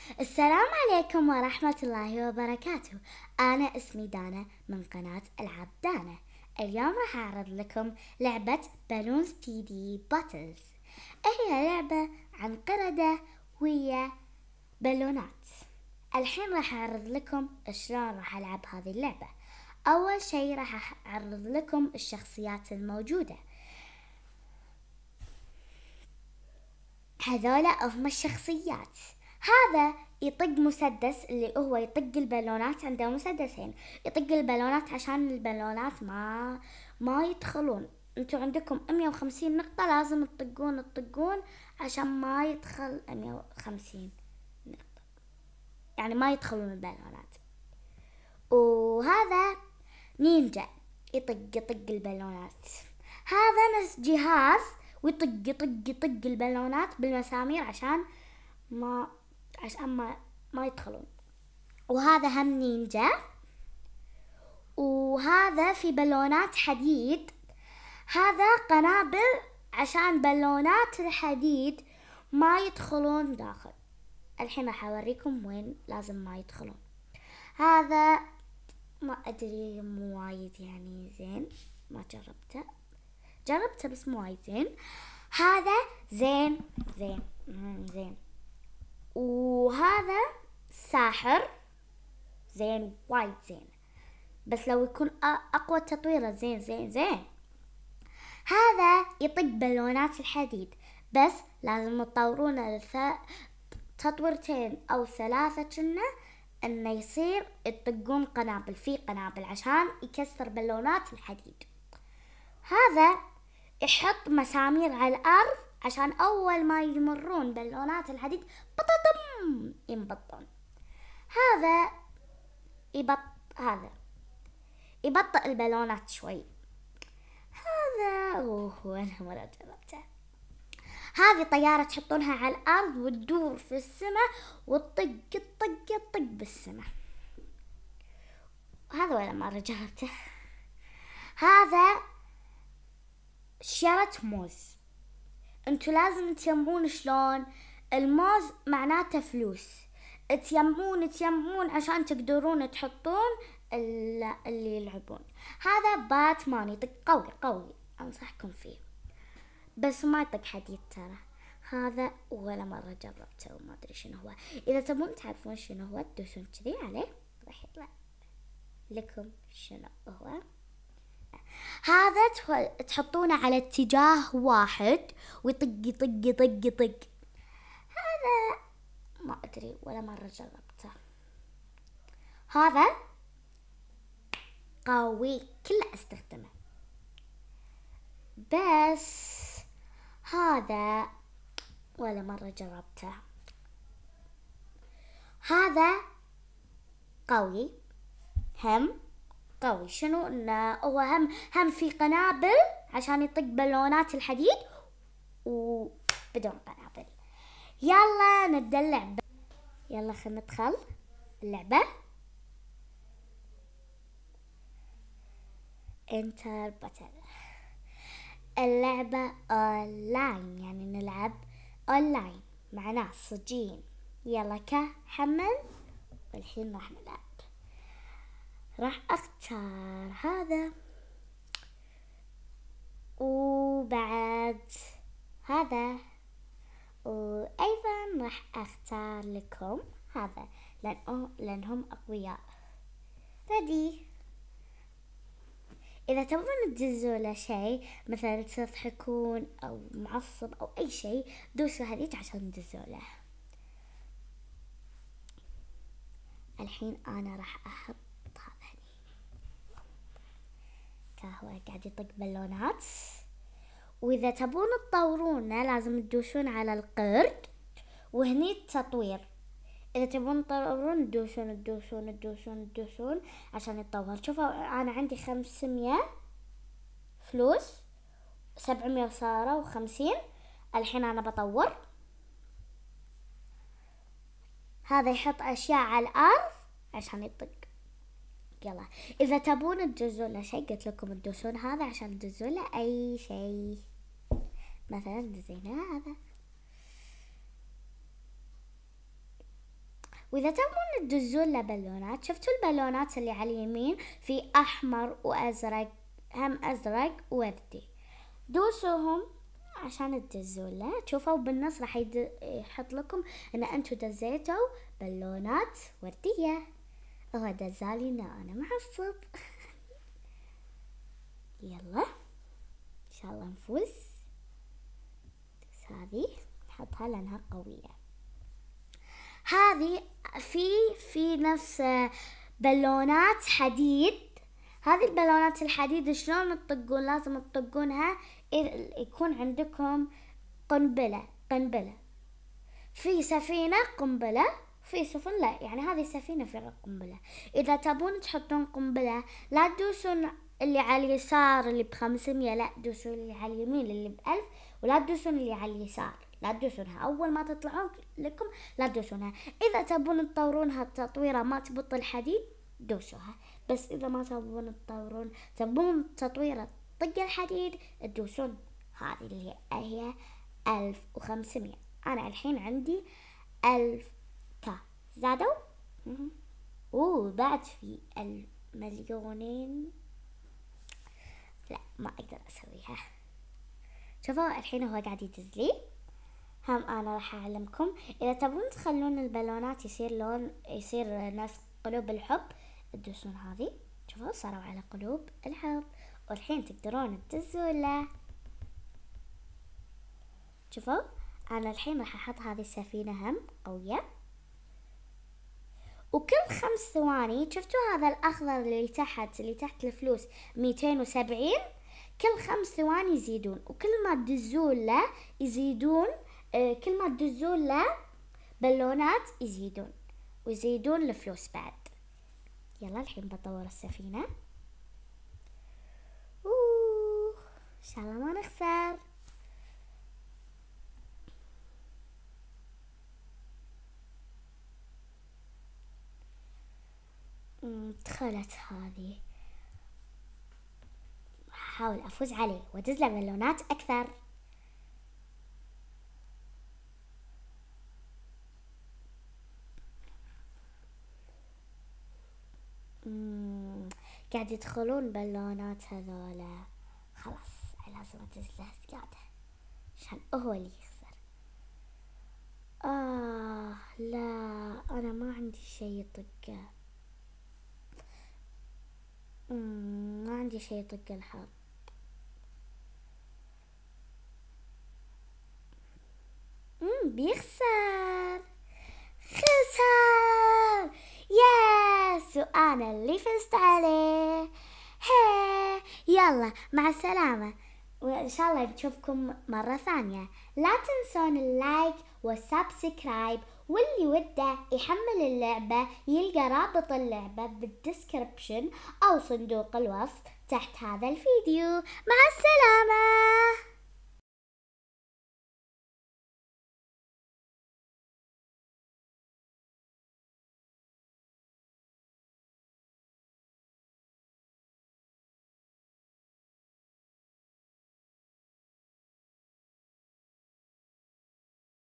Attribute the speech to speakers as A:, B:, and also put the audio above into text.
A: السلام عليكم ورحمة الله وبركاته. أنا اسمي دانا من قناة ألعاب دانا. اليوم راح أعرض لكم لعبة بالونز تي دي باتلز. هي لعبة عن قردة ويا بالونات. الحين راح أعرض لكم شلون راح ألعب هذه اللعبة. أول شي راح أعرض لكم الشخصيات الموجودة. هذولا هم الشخصيات. هذا يطق مسدس اللي هو يطق البالونات، عنده مسدسين يطق البالونات عشان البالونات ما يدخلون. انتوا عندكم 150 نقطة، لازم تطقون عشان ما يدخل 150 نقطة، يعني ما يدخلون البالونات. وهذا نينجا يطق البالونات. هذا نفس جهاز ويطق البالونات بالمسامير عشان ما يدخلون. وهذا هم نينجا. وهذا في بالونات حديد، هذا قنابل عشان بالونات الحديد ما يدخلون داخل. الحين راح اوريكم وين لازم ما يدخلون. هذا ما ادري، مو وايد يعني زين، ما جربته بس مو وايد زين. هذا زين. وهذا ساحر زين، وايد زين، بس لو يكون اقوى تطويره زين. هذا يطق بالونات الحديد، بس لازم تطورونه تطويرتين او ثلاثة كنا انه يصير يطقون قنابل عشان يكسر بالونات الحديد. هذا يحط مسامير على الارض عشان اول ما يمرون بالونات الحديد بططم ينبطون. هذا يبطئ البالونات شوي. هذا انا مرة جربته. هذه طيارة تحطونها على الارض وتدور في السماء وتطق بالسماء. هذا ولا مرة جربته. هذا شجرة موز. انتوا لازم تيمون شلون الموز معناته فلوس. تيمون عشان تقدرون تحطون اللي يلعبون. هذا باتمان يطق قوي انصحكم فيه، بس ما يطق حديد ترى. هذا ولا مرة جربته وما ادري شنو هو. اذا تبون تعرفون شنو هو تدوسون كذي عليه راح يطلع لكم شنو هو. هذا تحطونه على اتجاه واحد ويطق. هذا ما ادري ولا مرة جربته. هذا قوي كله استخدمه، بس هذا ولا مرة جربته. هذا قوي شنو انه هو هم في قنابل عشان يطق بالونات الحديد وبدون قنابل. يلا نبدأ اللعبة. يلا خلينا ندخل اللعبة. انتر باتل. اللعبة اونلاين، يعني نلعب اونلاين مع ناس صجين. يلا حمل. والحين راح نلعب. راح اختار هذا وبعد هذا، وايضا راح اختار لكم هذا لانهم اقوياء. ردي. اذا تبغون تدزوا له شيء مثلا تضحكون او معصب او اي شيء دوسوا هذيك عشان تدزوا له. الحين انا راح احط هو قاعد يطق بالونات. واذا تبون تطورونه لازم تدوسون على القرد وهني التطوير. اذا تبون تطورون تدوسون عشان يتطور. شوفوا انا عندي 500 فلوس، 700 صاروا 50. الحين انا بطور. هذا يحط اشياء على الارض عشان يطق. يلا اذا تبون تدزون له شيء قلت لكم تدوسون هذا عشان تدزون له اي شيء. مثلا دزينا هذا. وإذا تبون تدزون له بالونات، شفتوا البالونات اللي على اليمين في أحمر وأزرق، هم أزرق ووردي، دوسوهم عشان تدزون له. شوفوا بالنص راح يحط لكم إن أنتوا دزيتوا بالونات وردية. هو دزالي أنا معصب. يلا إن شاء الله نفوز. بس هذه نحطها لأنها قوية. هذه في نفس بالونات حديد. هذه البالونات الحديد شلون تطقون؟ لازم تطقونها يكون عندكم قنبلة. في سفينة قنبلة، في سفن لا، يعني هذه سفينة فيها قنبلة. إذا تبون تحطون قنبلة لا تدوسون اللي على اليسار اللي ب500، لا دوسوا اللي على اليمين اللي ب1000، ولا تدوسون اللي على اليسار، لا تدوسونها أول ما تطلعون لكم، لا تدوسونها. إذا تبون تطورونها التطويرة ما تبط الحديد دوسوها، بس إذا ما تبون تطويرة طق الحديد تدوسون هذه اللي هي 1500. أنا الحين عندي 1000 زادوا. بعد في 1,000,000. لا ما أقدر أسويها. شوفوا الحين هو قاعد يدزلي. هم أنا راح أعلمكم إذا تبون تخلون البالونات يصير نفس قلوب الحب تدوسون هذه. شوفوا صاروا على قلوب الحب، والحين تقدرون تدزوا له. شوفوا أنا الحين راح أحط هذه السفينة هم قوية، وكل 5 ثواني شفتوا هذا الأخضر اللي تحت الفلوس 270، كل 5 ثواني يزيدون، وكل ما تدزون له يزيدون. كل ما تدزون له بالونات يزيدون الفلوس بعد. يلا الحين بطور السفينة. إن شاء الله ما نخسر. دخلت هذه، أحاول أفوز عليه وأدز له بالونات أكثر. قاعد يدخلون بالونات هذولا، خلاص لازم أدز له زيادة عشان هو اللي يخسر. لا أنا ما عندي شيء يطقه، ما عندي شيء يطق الحظ. بيخسر، خسر. يس، وأنا اللي فزت عليه. يلا مع السلامة، وإن شاء الله نشوفكم مرة ثانية. لا تنسون اللايك والسبسكرايب، واللي وده يحمل اللعبة يلقى رابط اللعبة بالديسكريبشن أو صندوق الوصف تحت هذا الفيديو. مع السلامة.